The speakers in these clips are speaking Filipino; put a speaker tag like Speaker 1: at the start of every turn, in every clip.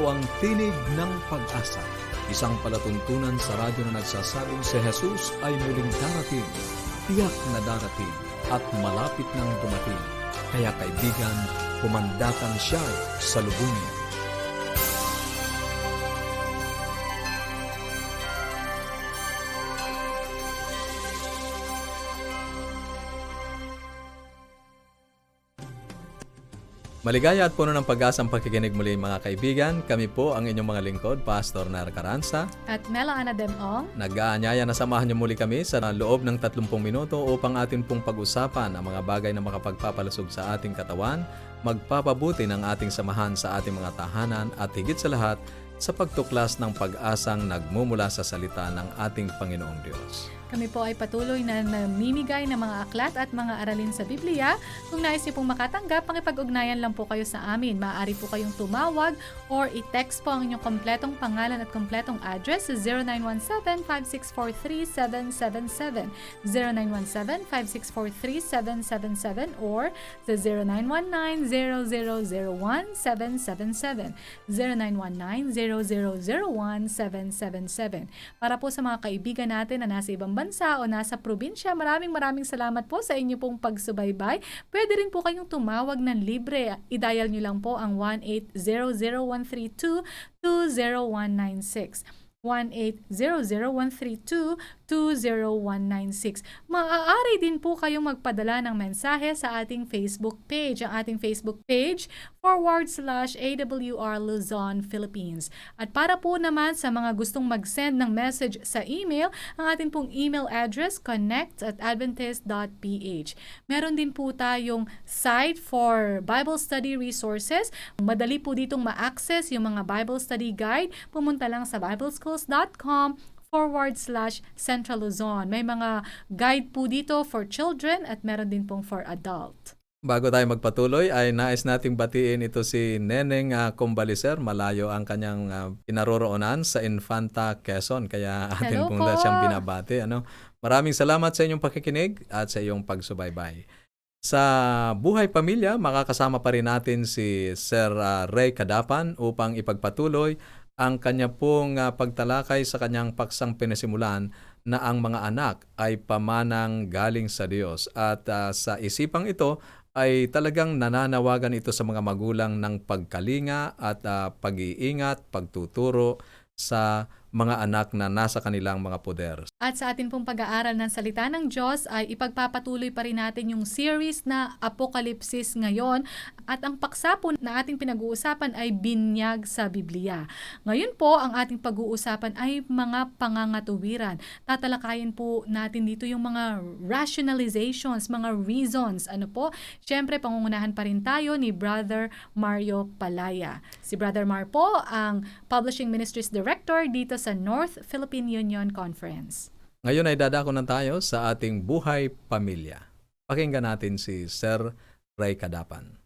Speaker 1: Ito ang Tinig ng Pag-asa, isang palatuntunan sa radyo na nagsasabing si Jesus ay muling darating, tiyak na darating at malapit nang dumating. Kaya kaibigan, kumandatan siya sa lubungin. Maligaya at puno ng pag-asang pakikinig muli mga kaibigan. Kami po ang inyong mga lingkod, Pastor Ner Caranza
Speaker 2: at Mela Ana Demong.
Speaker 1: Nag-aanyaya na samahan niyo muli kami sa loob ng 30 minuto upang atin pong pag-usapan ang mga bagay na makapagpapalusog sa ating katawan, magpapabuti ng ating samahan sa ating mga tahanan at higit sa lahat sa pagtuklas ng pag-asang nagmumula sa salita ng ating Panginoong Diyos.
Speaker 2: Kami po ay patuloy na namimigay ng mga aklat at mga aralin sa Biblia. Kung nais niyo pong makatanggap, pakipag-ugnayan lang po kayo sa amin. Maaari po kayong tumawag or i-text po ang inyong kompletong pangalan at kompletong address sa 0917-564-3777, 0917-564-3777 or sa 0919-0001777, 0919-0001777. Para po sa mga kaibigan natin na nasa ibang bansa o nasa probinsya, maraming salamat po sa inyo pong pagsubaybay. Pwede rin po kayong tumawag ng libre. I-dial nyo lang po ang 1-800-132-20196. 1-800-132-20196. Maaari din po kayong magpadala ng mensahe sa ating Facebook page. Ang ating Facebook page /AWR Luzon, Philippines. At para po naman sa mga gustong mag-send ng message sa email, ang ating pong email address connect@adventist.ph. Meron din po tayong site for Bible study resources. Madali po ditong ma-access yung mga Bible study guide. Pumunta lang sa bibleschools.com/Central Luzon. May mga guide po dito for children at meron din pong for adult.
Speaker 1: Bago tayo magpatuloy, ay nais nating batiin ito si Neneng Combaliser. Malayo ang kanyang pinaroroonan sa Infanta, Quezon. Kaya atin pong siyang binabati. Maraming salamat sa inyong pakikinig at sa iyong pagsubaybay. Sa Buhay Pamilya, makakasama pa rin natin si Sir Ray Cadapan upang ipagpatuloy ang kanya pong pagtalakay sa kanyang paksang pinasimulan na ang mga anak ay pamanang galing sa Diyos. At sa isipang ito ay talagang nananawagan ito sa mga magulang ng pagkalinga at pag-iingat, pagtuturo sa mga anak na nasa kanilang mga poder.
Speaker 2: At sa atin pong pag-aaral ng salita ng Diyos ay ipagpapatuloy pa rin natin yung series na Apokalipsis ngayon at ang paksa po na ating pinag-uusapan ay binyag sa Biblia. Ngayon po ang ating pag-uusapan ay mga pangangatuwiran. Tatalakayin po natin dito yung mga rationalizations, mga reasons. Siyempre pangungunahan pa rin tayo ni Brother Mario Palaya. Si Brother Mar po ang Publishing Ministries Director dito sa North Philippine Union Conference.
Speaker 1: Ngayon ay dadako na tayo sa ating Buhay Pamilya. Pakinggan natin si Sir Ray Cadapan.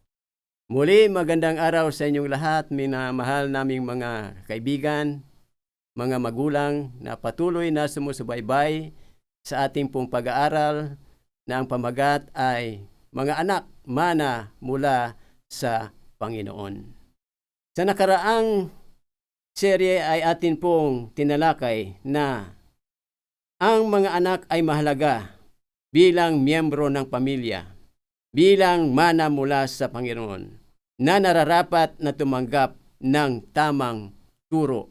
Speaker 3: Muli, magandang araw sa inyong lahat, minamahal naming mga kaibigan, mga magulang na patuloy na sumusubaybay sa ating pong pag-aaral na ang pamagat ay mga anak mana mula sa Panginoon. Sa nakaraang serye ay atin pong tinalakay na ang mga anak ay mahalaga bilang miyembro ng pamilya, bilang mana mula sa Panginoon, na nararapat na tumanggap ng tamang turo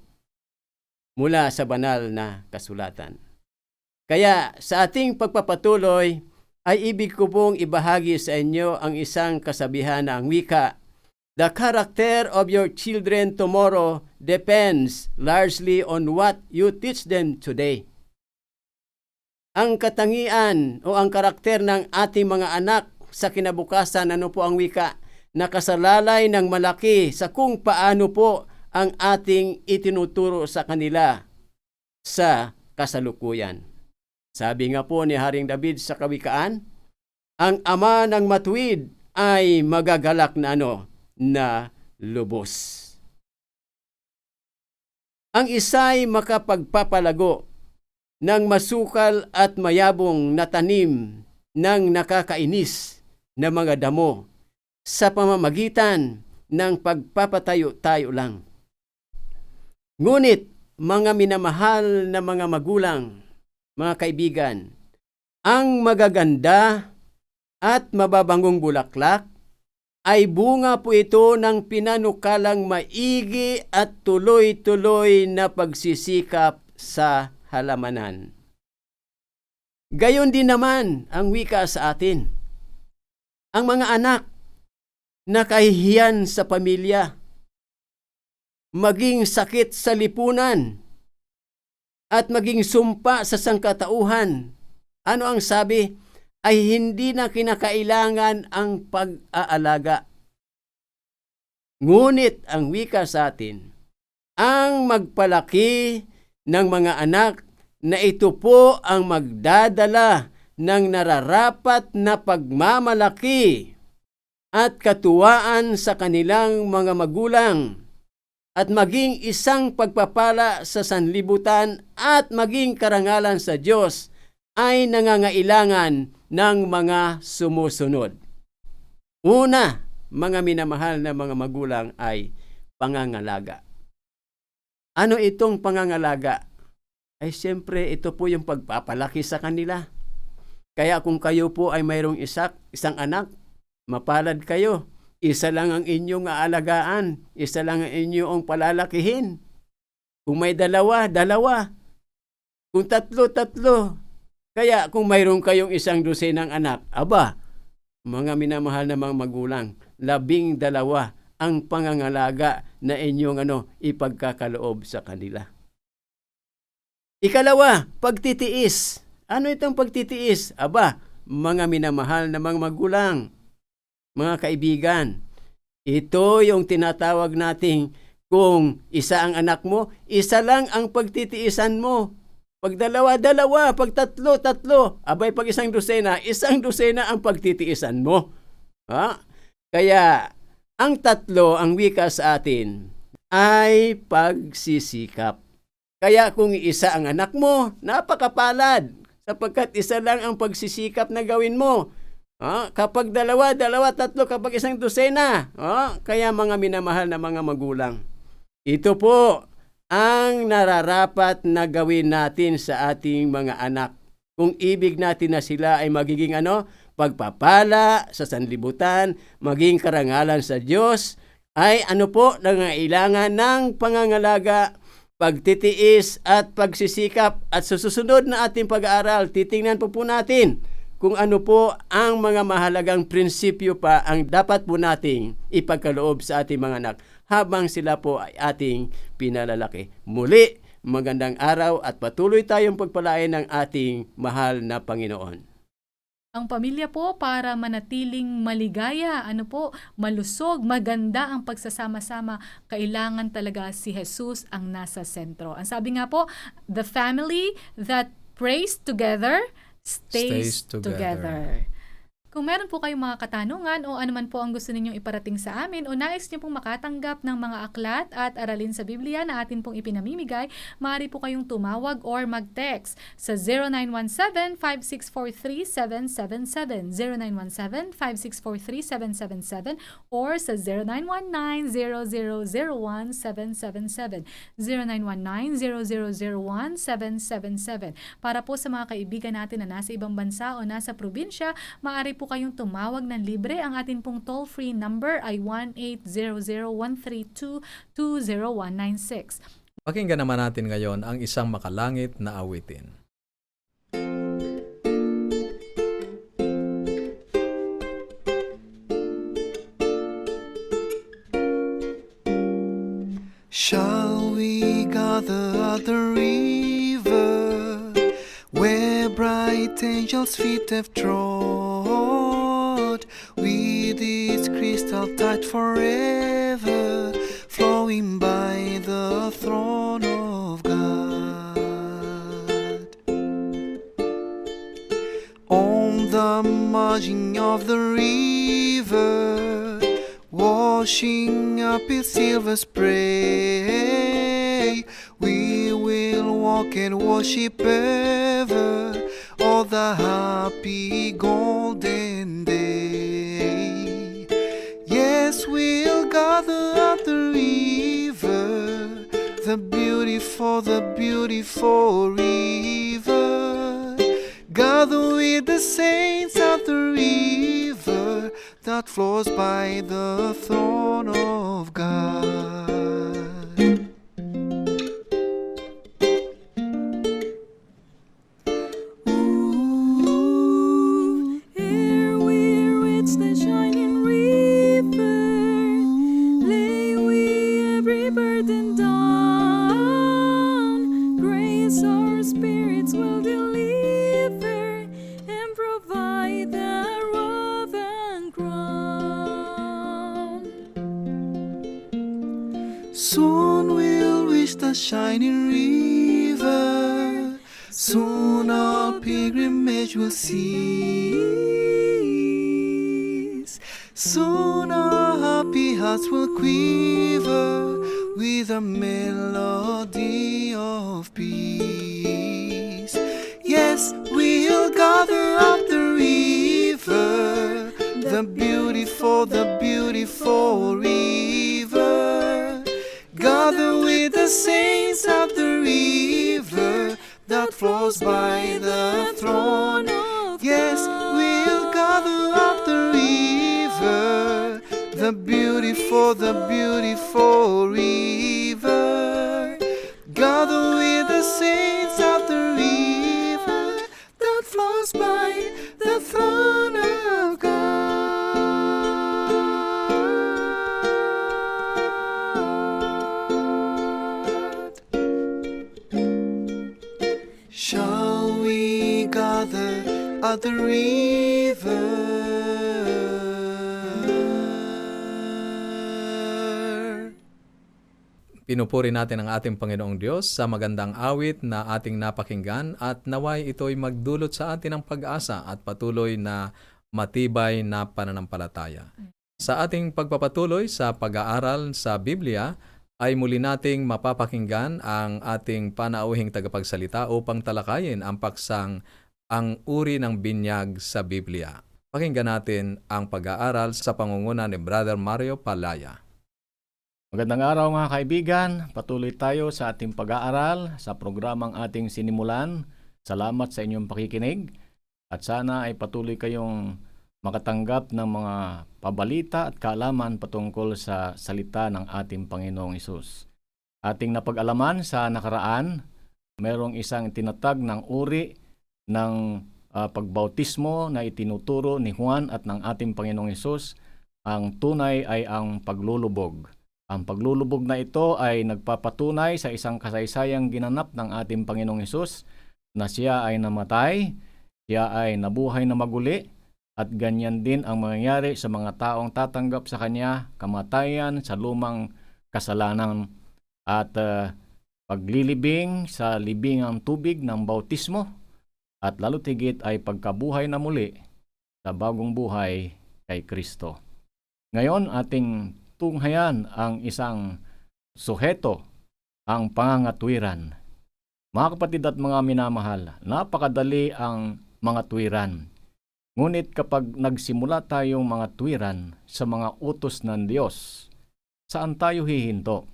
Speaker 3: mula sa banal na kasulatan. Kaya sa ating pagpapatuloy ay ibig ko pong ibahagi sa inyo ang isang kasabihan na ang wika, "The character of your children tomorrow depends largely on what you teach them today." Ang katangian o ang karakter ng ating mga anak sa kinabukasan, po ang wika, nakasalalay ng malaki sa kung paano po ang ating itinuturo sa kanila sa kasalukuyan. Sabi nga po ni Haring David sa Kawikaan, ang ama ng matuwid ay magagalak na lubos. Ang isa'y makapagpapalago ng masukal at mayabong na tanim ng nakakainis na mga damo sa pamamagitan ng pagpapatayo-tayo lang. Ngunit, mga minamahal na mga magulang, mga kaibigan, ang magaganda at mababangong bulaklak ay bunga po ito ng pinanukalang maigi at tuloy-tuloy na pagsisikap sa halamanan. Gayon din naman ang wika sa atin. Ang mga anak na kahihiyan sa pamilya, maging sakit sa lipunan, at maging sumpa sa sangkatauhan, ano ang sabi? Ay hindi na kinakailangan ang pag-aalaga. Ngunit ang wika sa atin, ang magpalaki ng mga anak na ito po ang magdadala ng nararapat na pagmamalaki at katuwaan sa kanilang mga magulang at maging isang pagpapala sa sanlibutan at maging karangalan sa Diyos ay nangangailangan ng mga sumusunod. Una, mga minamahal na mga magulang ay pangangalaga. Ano itong pangangalaga? Ay siyempre ito po yung pagpapalaki sa kanila. Kaya kung kayo po ay mayroong isang anak, mapalad kayo. Isa lang ang inyong aalagaan. Isa lang ang inyong palalakihin. Kung may dalawa, dalawa. Kung tatlo, tatlo. Kaya kung mayroon kayong 100 anak, aba, mga minamahal na mga magulang, 12 ang pangangalaga na inyong ipagkakaloob sa kanila. Ikalawa, pagtitiis. Ano itong pagtitiis? Aba, mga minamahal na mga magulang, mga kaibigan, ito yung tinatawag nating kung isa ang anak mo, isa lang ang pagtitiisan mo. Pag dalawa, dalawa. Pag tatlo, tatlo. Abay, pag 100, 100 ang pagtitiisan mo. Ha? Kaya, ang tatlo, ang wika sa atin, ay pagsisikap. Kaya kung isa ang anak mo, napakapalad. Sapagkat isa lang ang pagsisikap na gawin mo. Kapag dalawa, tatlo, kapag 100. Kaya mga minamahal na mga magulang, ito po ang nararapat na gawin natin sa ating mga anak. Kung ibig natin na sila ay magiging pagpapala sa sanlibutan, maging karangalan sa Diyos, ay nangangailangan ng pangangalaga, pagtitiis at pagsisikap. At sa susunod na ating pag-aaral, titingnan po natin kung ano po ang mga mahalagang prinsipyo pa ang dapat po nating ipagkaloob sa ating mga anak habang sila po ay ating pinalalaki. Muli, magandang araw at patuloy tayong pagpalain ng ating mahal na Panginoon.
Speaker 2: Ang pamilya po para manatiling maligaya, malusog, maganda ang pagsasama-sama, kailangan talaga si Jesus ang nasa sentro. Ang sabi nga po, the family that prays together stays together. Kung meron po kayong mga katanungan o anuman po ang gusto ninyong iparating sa amin o nais niyo pong makatanggap ng mga aklat at aralin sa Biblia na atin pong ipinamimigay, maaari po kayong tumawag or mag-text sa 0917-5643-777, 0917-5643-777 or sa 0919-0001777, 0919-0001777. Para po sa mga kaibigan natin na nasa ibang bansa o nasa probinsya, maaari po kayong tumawag ng libre. Ang atin pong toll-free number ay 1-800-132-20196.
Speaker 1: Pakinggan naman natin ngayon ang isang makalangit na awitin.
Speaker 4: Shall we gather at the river where bright angels' feet have trod, with its crystal tide forever flowing by the throne of God? On the margin of the river, washing up its silver spray, we will walk and worship ever all the happy golden day. Yes, we'll gather at the river, the the beautiful river. Gather with the saints at the river that flows by the throne of God.
Speaker 5: Here we reach the shining river, lay we every burden down. Grace our spirits will deliver and provide the robe and crown.
Speaker 4: Soon we'll reach the shining river. Soon our pilgrimage will cease. Soon our happy hearts will quiver with a melody of peace. Yes, we'll gather at the river, the beautiful river. Gather with the saints at the river that flows by the throne. Yes, we'll gather at the river, the beautiful river. Gather with the saints at the river that flows by the throne of God. Shall we gather at the river?
Speaker 1: Pinupuri natin ang ating Panginoong Diyos sa magandang awit na ating napakinggan at naway ito'y magdulot sa atin ng pag-asa at patuloy na matibay na pananampalataya. Sa ating pagpapatuloy sa pag-aaral sa Biblia, ay muli nating mapapakinggan ang ating panauhing tagapagsalita upang talakayin ang paksang ang uri ng binyag sa Biblia. Pakinggan natin ang pag-aaral sa pangunguna ni Brother Mario Palaya.
Speaker 6: Magandang araw mga kaibigan, patuloy tayo sa ating pag-aaral sa programang ating sinimulan. Salamat sa inyong pakikinig at sana ay patuloy kayong makatanggap ng mga pabalita at kaalaman patungkol sa salita ng ating Panginoong Hesus. Ating napag-alaman sa nakaraan, mayroong isang tinatag ng uri ng pagbautismo na itinuturo ni Juan at ng ating Panginoong Hesus. Ang tunay ay ang paglulubog. Ang paglulubog na ito ay nagpapatunay sa isang kasaysayang ginanap ng ating Panginoong Hesus na siya ay namatay, siya ay nabuhay na maguli, at ganyan din ang mangyayari sa mga taong tatanggap sa Kanya, kamatayan sa lumang kasalanan at paglilibing sa libingang tubig ng bautismo at lalo tigit ay pagkabuhay na muli sa bagong buhay kay Kristo. Ngayon ating tunghayan ang isang suheto, ang pangangatwiran. Mga kapatid at mga minamahal, napakadali ang mga tuwiran. Ngunit kapag nagsimula tayong mga tuwiran sa mga utos ng Diyos, saan tayo hihinto?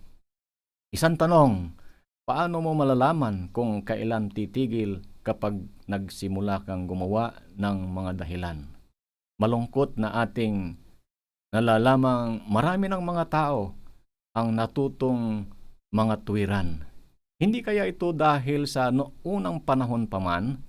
Speaker 6: Isang tanong, paano mo malalaman kung kailan titigil kapag nagsimula kang gumawa ng mga dahilan? Malungkot na ating nalalamang marami ng mga tao ang natutong mga tuwiran. Hindi kaya ito dahil sa unang panahon pa man?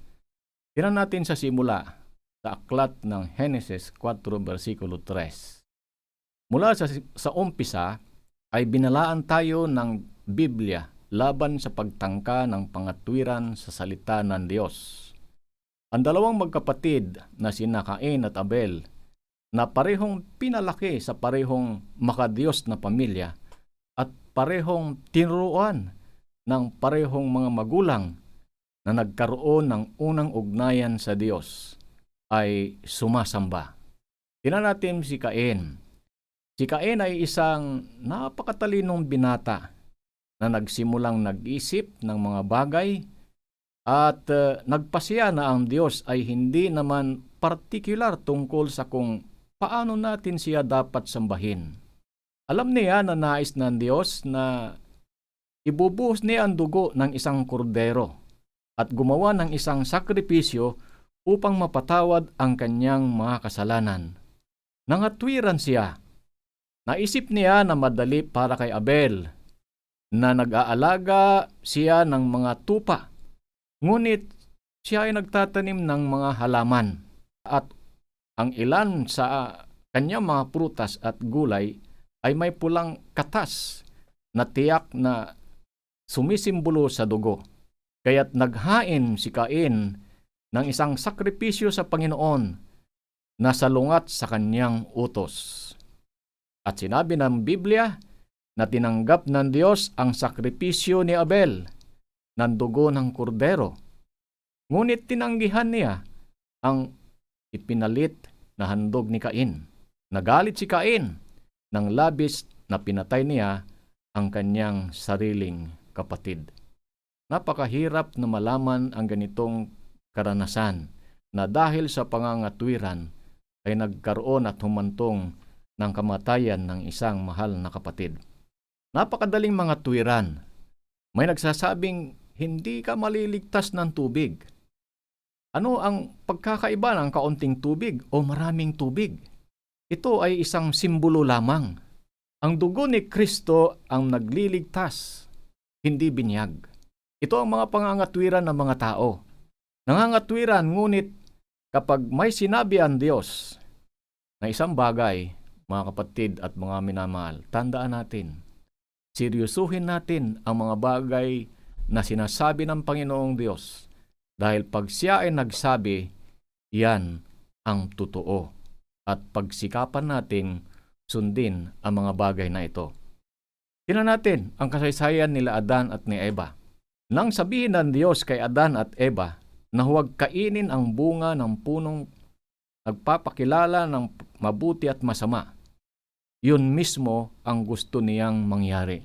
Speaker 6: Tingnan natin sa simula, sa aklat ng Henesis 4 versikulo 3. Mula sa umpisa ay binalaan tayo ng Biblia laban sa pagtangka ng pangatwiran sa salita ng Diyos. Ang dalawang magkapatid na sina Cain at Abel na parehong pinalaki sa parehong makadiyos na pamilya at parehong tinuruan ng parehong mga magulang na nagkaroon ng unang ugnayan sa Diyos ay sumasamba. Tingnan natin si Cain. Si Cain ay isang napakatalinong binata na nagsimulang nag-isip ng mga bagay at nagpasya na ang Diyos ay hindi naman partikular tungkol sa kung paano natin siya dapat sambahin. Alam niya na nais ng Diyos na ibubuhos niya ang dugo ng isang kordero at gumawa ng isang sakripisyo upang mapatawad ang kanyang mga kasalanan. Nangatwiran siya. Naisip niya na madali para kay Abel, na nag-aalaga siya ng mga tupa. Ngunit siya ay nagtatanim ng mga halaman at ang ilan sa kanyang mga prutas at gulay ay may pulang katas na tiyak na sumisimbolo sa dugo. Kaya't naghain si Cain ng isang sakripisyo sa Panginoon na salungat sa kanyang utos. At sinabi ng Biblia na tinanggap ng Diyos ang sakripisyo ni Abel ng dugo ng kordero. Ngunit tinanggihan niya ang ipinalit na handog ni Cain. Nagalit si Cain nang labis na pinatay niya ang kanyang sariling kapatid. Napakahirap na malaman ang ganitong karanasan na dahil sa pangangatwiran ay nagkaroon at humantong ng kamatayan ng isang mahal na kapatid. Napakadaling mga tuwiran. May nagsasabing hindi ka maliligtas ng tubig. Ano ang pagkakaiba ng kaunting tubig o maraming tubig? Ito ay isang simbolo lamang. Ang dugo ni Kristo ang nagliligtas, hindi binyag. Ito ang mga pangangatwiran ng mga tao. Nangangatwiran, ngunit kapag may sinabi ang Diyos na isang bagay, mga kapatid at mga minamahal, tandaan natin, seryosuhin natin ang mga bagay na sinasabi ng Panginoong Diyos. Dahil pag siya ay nagsabi, yan ang totoo. At pagsikapan natin, sundin ang mga bagay na ito. Tingnan natin ang kasaysayan nila Adan at ni Eva. Nang sabihin ng Diyos kay Adan at Eva na huwag kainin ang bunga ng punong nagpapakilala ng mabuti at masama, yun mismo ang gusto niyang mangyari.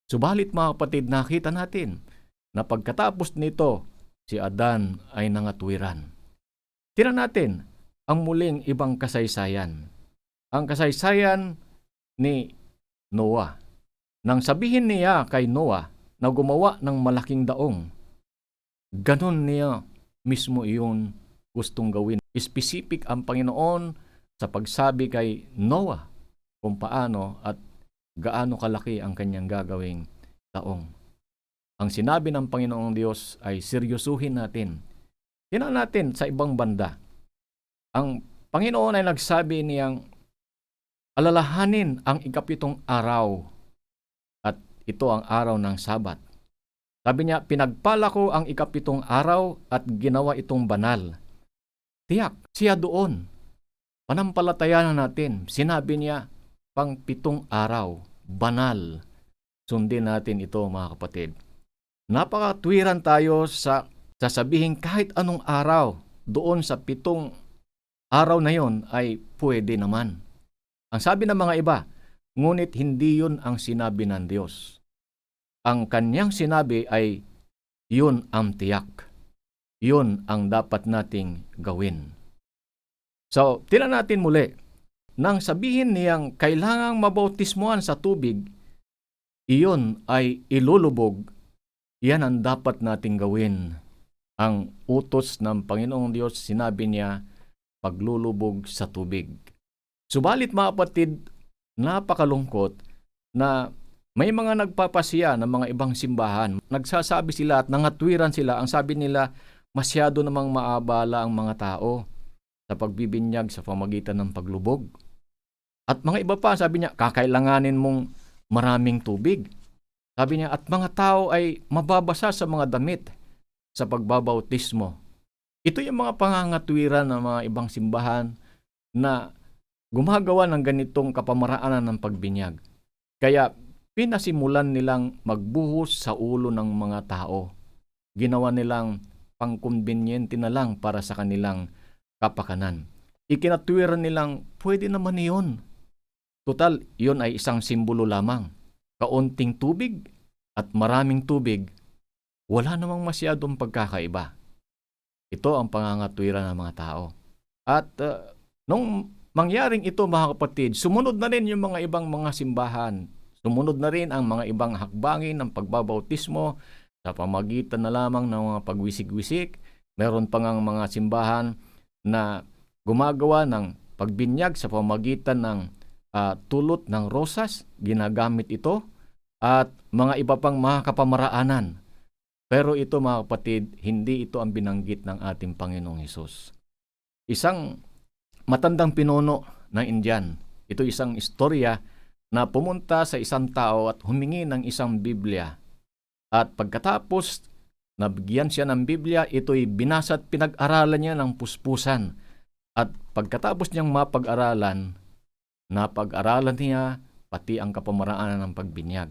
Speaker 6: Subalit mga kapatid, nakita natin na pagkatapos nito, si Adan ay nangatwiran. Tingnan natin ang muling ibang kasaysayan. Ang kasaysayan ni Noah. Nang sabihin niya kay Noah na gumawa ng malaking daong, ganon niya mismo iyon gustong gawin. Specific ang Panginoon sa pagsabi kay Noah kung paano at gaano kalaki ang kanyang gagawing daong. Ang sinabi ng Panginoong Diyos ay seryosuhin natin. Tingnan natin sa ibang banda. Ang Panginoon ay nagsabi niyang alalahanin ang ikapitong araw at ito ang araw ng Sabat. Sabi niya, pinagpala ko ang ikapitong araw at ginawa itong banal. Tiyak, siya doon. Panampalatayanan natin. Sinabi niya, pang 7 araw, banal. Sundin natin ito mga kapatid. Napakatwiran tayo sa sasabihin kahit anong araw doon sa 7 araw na yon ay pwede naman. Ang sabi ng mga iba, ngunit hindi yun ang sinabi ng Diyos. Ang kanyang sinabi ay yun ang tiyak. Yun ang dapat nating gawin. So, tingnan natin muli. Nang sabihin niyang kailangang mabautismuhan sa tubig, iyon ay ilulubog. Yan ang dapat nating gawin. Ang utos ng Panginoong Diyos, sinabi niya, paglulubog sa tubig. Subalit mga kapatid, napakalungkot na may mga nagpapasiya ng mga ibang simbahan. Nagsasabi sila at nangatwiran sila. Ang sabi nila, masyado namang maabala ang mga tao sa pagbibinyag sa pamagitan ng paglubog. At mga iba pa, sabi niya, kakailanganin mong maraming tubig. Sabi niya, at mga tao ay mababasa sa mga damit sa pagbabautismo. Ito yung mga pangangatwiran ng mga ibang simbahan na gumagawa ng ganitong kapamaraanan ng pagbinyag. Kaya pinasimulan nilang magbuhos sa ulo ng mga tao. Ginawa nilang pangkumbinyente na lang para sa kanilang kapakanan. Ikinatwiran nilang pwede naman iyon. Total, iyon ay isang simbolo lamang. Kaunting tubig at maraming tubig, wala namang masyadong pagkakaiba. Ito ang pangangatwiran ng mga tao. At nung mangyaring ito mga kapatid, sumunod na rin yung mga ibang mga simbahan. Sumunod na rin ang mga ibang hakbangin ng pagbabautismo sa pamagitan na lamang ng mga pagwisik-wisik. Meron pa ngang mga simbahan na gumagawa ng pagbinyag sa pamagitan ng tulot ng rosas, ginagamit ito, at mga iba pang mga kapamaraanan. Pero ito mga kapatid, hindi ito ang binanggit ng ating Panginoong Hesus. Isang matandang pinuno ng Indian, ito isang istorya na pumunta sa isang tao at humingi ng isang Biblia. At pagkatapos nabigyan siya ng Biblia, ito'y binasa at pinag-aralan niya ng puspusan. At pagkatapos niyang mapag-aralan, napag-aralan niya pati ang kapamaraanan ng pagbinyag.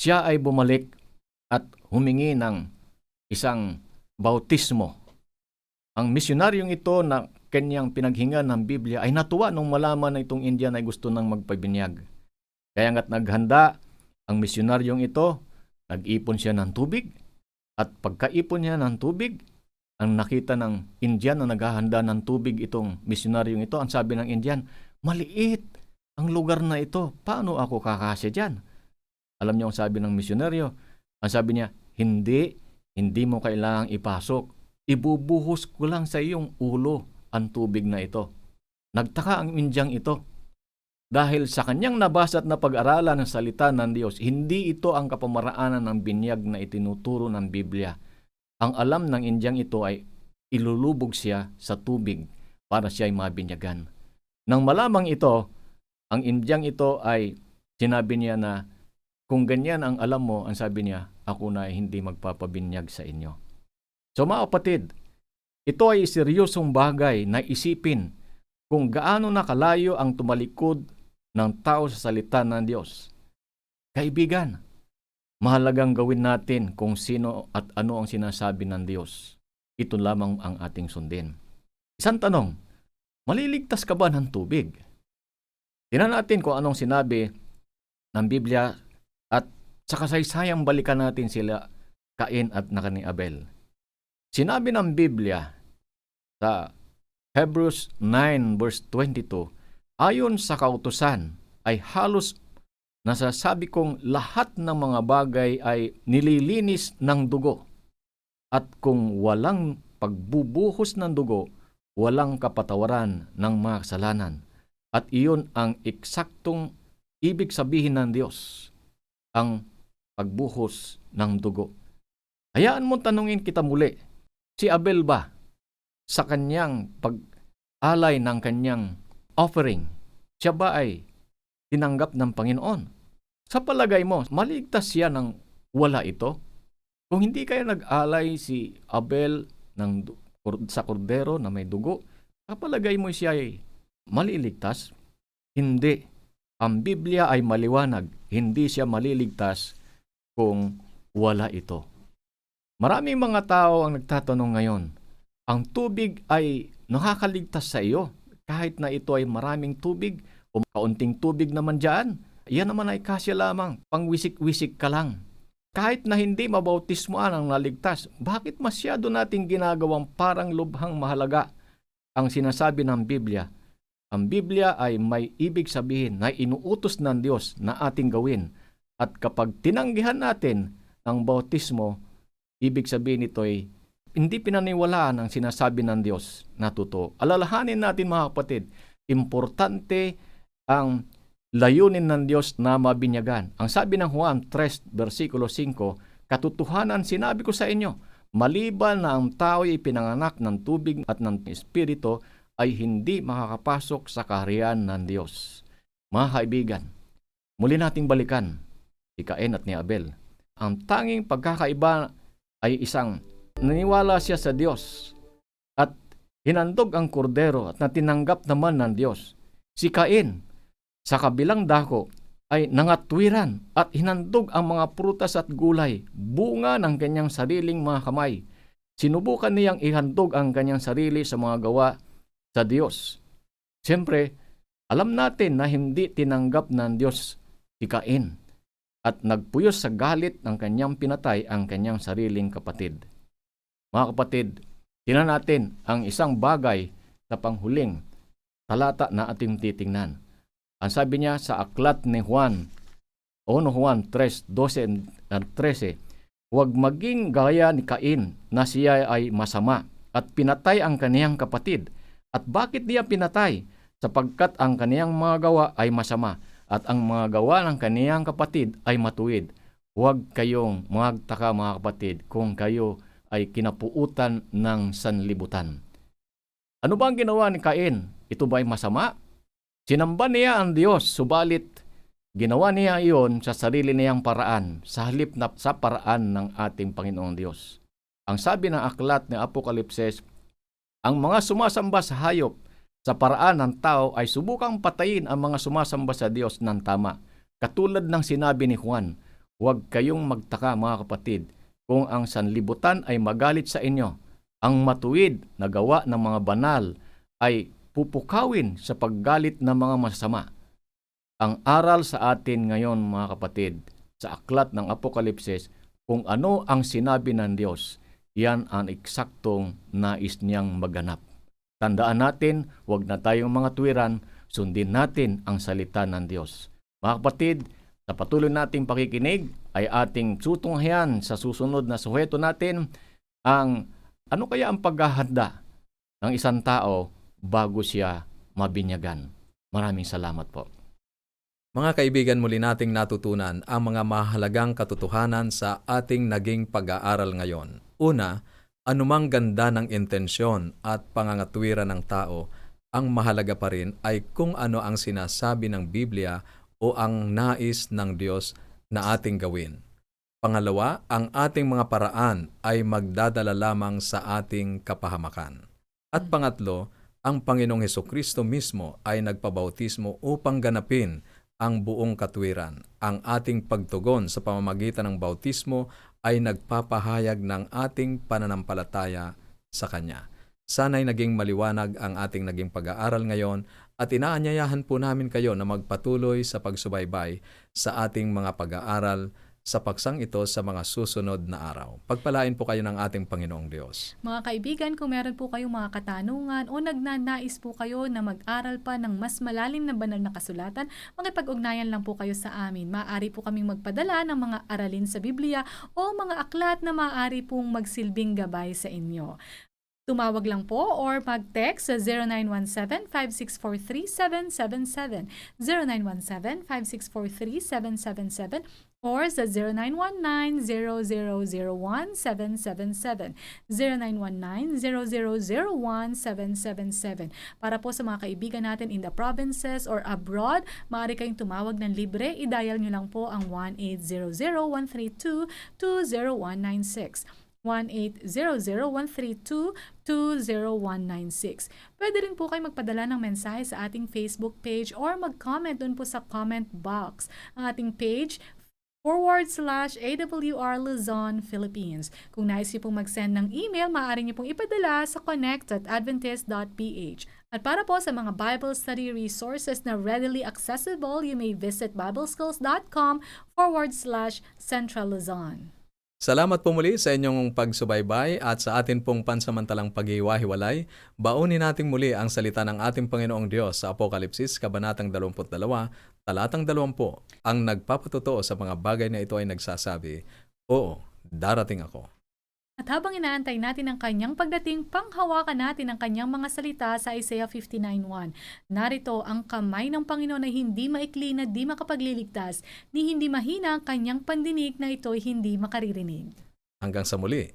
Speaker 6: Siya ay bumalik at humingi ng isang bautismo. Ang misyonaryong ito na kanyang pinaghinga ng Biblia ay natuwa nung malaman na itong Indian ay gusto nang magpabinyag. Kaya nga't naghanda ang misyonaryong ito, nag-ipon siya ng tubig, at pagkaipon niya ng tubig, ang nakita ng Indian na naghahanda ng tubig itong misyonaryong ito, ang sabi ng Indian, maliit ang lugar na ito, paano ako kakasya dyan? Alam niyo ang sabi ng misyonaryo? Ang sabi niya, hindi mo kailangang ipasok. Ibubuhos ko lang sa iyong ulo ang tubig na ito. Nagtaka ang Indiang ito. Dahil sa kanyang nabasa at napag-aralan ng salita ng Diyos, hindi ito ang kapamaraanan ng binyag na itinuturo ng Biblia. Ang alam ng Indiang ito ay ilulubog siya sa tubig para siya ay mabinyagan. Nang malamang ito, ang Indiang ito ay sinabi niya na, kung ganyan ang alam mo, ang sabi niya, ako na ay hindi magpapabinyag sa inyo. So mga kapatid, ito ay seryosong bagay na isipin kung gaano nakalayo ang tumalikod ng tao sa salita ng Diyos. Kaibigan, mahalagang gawin natin kung sino at ano ang sinasabi ng Diyos. Ito lamang ang ating sundin. Isang tanong, maliligtas ka ba ng tubig? Tingnan natin kung anong sinabi ng Biblia at sa kasaysayang balikan natin sila Cain at ni Abel. Sinabi ng Biblia sa Hebrews 9 verse 22, ayon sa kautusan ay halos nasasabi kong lahat ng mga bagay ay nililinis ng dugo. At kung walang pagbubuhos ng dugo, walang kapatawaran ng mga kasalanan. At iyon ang eksaktong ibig sabihin ng Diyos, ang pagbuhos ng dugo. Hayaan mo tanungin kita muli, si Abel ba sa kanyang pag-alay ng kanyang offering, siya ba ay tinanggap ng Panginoon? Sa palagay mo, maligtas siya ng wala ito? Kung hindi kaya nag-alay si Abel sa kordero na may dugo, sa palagay mo siya ay maliligtas? Hindi. Ang Biblia ay maliwanag, hindi siya maliligtas kung wala ito. Maraming mga tao ang nagtatanong ngayon, ang tubig ay nakakaligtas sa iyo kahit na ito ay maraming tubig o kaunting tubig naman dyan. Yan naman ay kasya lamang, pangwisik-wisik ka lang. Kahit na hindi mabautismoan ang naligtas, bakit masyado nating ginagawang parang lubhang mahalaga ang sinasabi ng Biblia? Ang Biblia ay may ibig sabihin na inuutos ng Diyos na ating gawin. At kapag tinanggihan natin ang bautismo, ibig sabihin nito ay hindi pinaniwalaan ang sinasabi ng Diyos na totoo. Alalahanin natin mga kapatid, importante ang layunin ng Diyos na mabinyagan. Ang sabi ng Juan 3, versikulo 5, katotohanan sinabi ko sa inyo, maliban na ang tao ay pinanganak ng tubig at ng Espiritu, ay hindi makakapasok sa kaharian ng Diyos. Mga kaibigan, muli nating balikan si Cain at ni Abel. Ang tanging pagkakaiba ay isang naniwala siya sa Diyos at hinandog ang kordero at natinanggap naman ng Diyos. Si Cain, sa kabilang dako, ay nangatwiran at hinandog ang mga prutas at gulay, bunga ng kanyang sariling mga kamay. Sinubukan niyang ihandog ang kanyang sarili sa mga gawa sa Diyos. Siyempre, alam natin na hindi tinanggap ng Diyos si Cain at nagpuyos sa galit ng kanyang pinatay ang kanyang sariling kapatid. Mga kapatid, tingnan natin ang isang bagay sa panghuling talata na ating titingnan. Ang sabi niya sa aklat ni Juan, O Juan 3:12 at 13, huwag maging gaya ni Cain na siya ay masama at pinatay ang kaniyang kapatid. At bakit niya pinatay? Sapagkat ang kaniyang mga gawa ay masama at ang mga gawa ng kaniyang kapatid ay matuwid. Huwag kayong magtaka mga kapatid kung kayo ay kinapuutan ng sanlibutan. Ano ba ang ginawa ni Cain? Ito ba ay masama? Sinamba niya ang Diyos, subalit ginawa niya iyon sa sarili niyang paraan, sa halip na sa paraan ng ating Panginoong Diyos. Ang sabi ng aklat ni Apokalipsis, ang mga sumasamba sa hayop sa paraan ng tao ay subukang patayin ang mga sumasamba sa Diyos ng tama. Katulad ng sinabi ni Juan, huwag kayong magtaka mga kapatid, kung ang sanlibutan ay magalit sa inyo. Ang matuwid na gawa ng mga banal ay pupukawin sa paggalit ng mga masama. Ang aral sa atin ngayon mga kapatid, sa aklat ng Apokalipsis, kung ano ang sinabi ng Diyos, yan ang eksaktong nais niyang maganap. Tandaan natin, huwag na tayong mga tuwiran, sundin natin ang salita ng Diyos. Mga kapatid, sa patuloy nating pakikinig ay ating tutunghayan sa susunod na suheto natin ang ano kaya ang paghahanda ng isang tao bago siya mabinyagan. Maraming salamat po.
Speaker 1: Mga kaibigan, muli nating natutunan ang mga mahalagang katotohanan sa ating naging pag-aaral ngayon. Una, anumang ganda ng intensyon at pangangatwiran ng tao, ang mahalaga pa rin ay kung ano ang sinasabi ng Biblia o ang nais ng Diyos na ating gawin. Pangalawa, ang ating mga paraan ay magdadala lamang sa ating kapahamakan. At pangatlo, ang Panginoong Hesukristo mismo ay nagpabautismo upang ganapin ang buong katwiran. Ang ating pagtugon sa pamamagitan ng bautismo ay nagpapahayag ng ating pananampalataya sa Kanya. Sana'y naging maliwanag ang ating naging pag-aaral ngayon at inaanyayahan po namin kayo na magpatuloy sa pagsubaybay sa ating mga pag-aaral sa paksang ito sa mga susunod na araw. Pagpalain po kayo ng ating Panginoong Diyos.
Speaker 2: Mga kaibigan, kung meron po kayong mga katanungan o nagnanais po kayo na mag-aral pa ng mas malalim na banal na kasulatan, makipag-ugnayan lang po kayo sa amin. Maaari po kaming magpadala ng mga aralin sa Biblia o mga aklat na maaari pong magsilbing gabay sa inyo. Tumawag lang po or mag-text sa 0917-564-3777, 0917-564-3777, or sa 0919-0001777, 0919-0001777. Para po sa mga kaibigan natin in the provinces or abroad, maaari kayong tumawag ng libre. I-dial nyo lang po ang 1-800-132-20196. 1-800-132-20196. Pwede rin po kayo magpadala ng mensahe sa ating Facebook page or mag-comment dun po sa comment box. Ang ating page, /AWR Luzon, Philippines. Kung nais niyo pong mag-send ng email, maaari niyo pong ipadala sa connect@adventist.ph. At para po sa mga Bible study resources na readily accessible, you may visit bibleschools.com/Central Luzon.
Speaker 1: Salamat po muli sa inyong pagsubaybay at sa atin pong pansamantalang paghiwa-hiwalay. Baunin natin muli ang salita ng ating Panginoong Diyos sa Apokalipsis, Kabanatang 22, Talatang 20. Ang nagpapatotoo sa mga bagay na ito ay nagsasabi, oo, darating ako.
Speaker 2: At habang inaantay natin ang kanyang pagdating, panghawakan natin ang kanyang mga salita sa Isaiah 59:1. Narito ang kamay ng Panginoon ay hindi maikli na di makapagliligtas, ni hindi mahina ang kanyang pandinig na ito'y hindi makaririnig.
Speaker 1: Hanggang sa muli.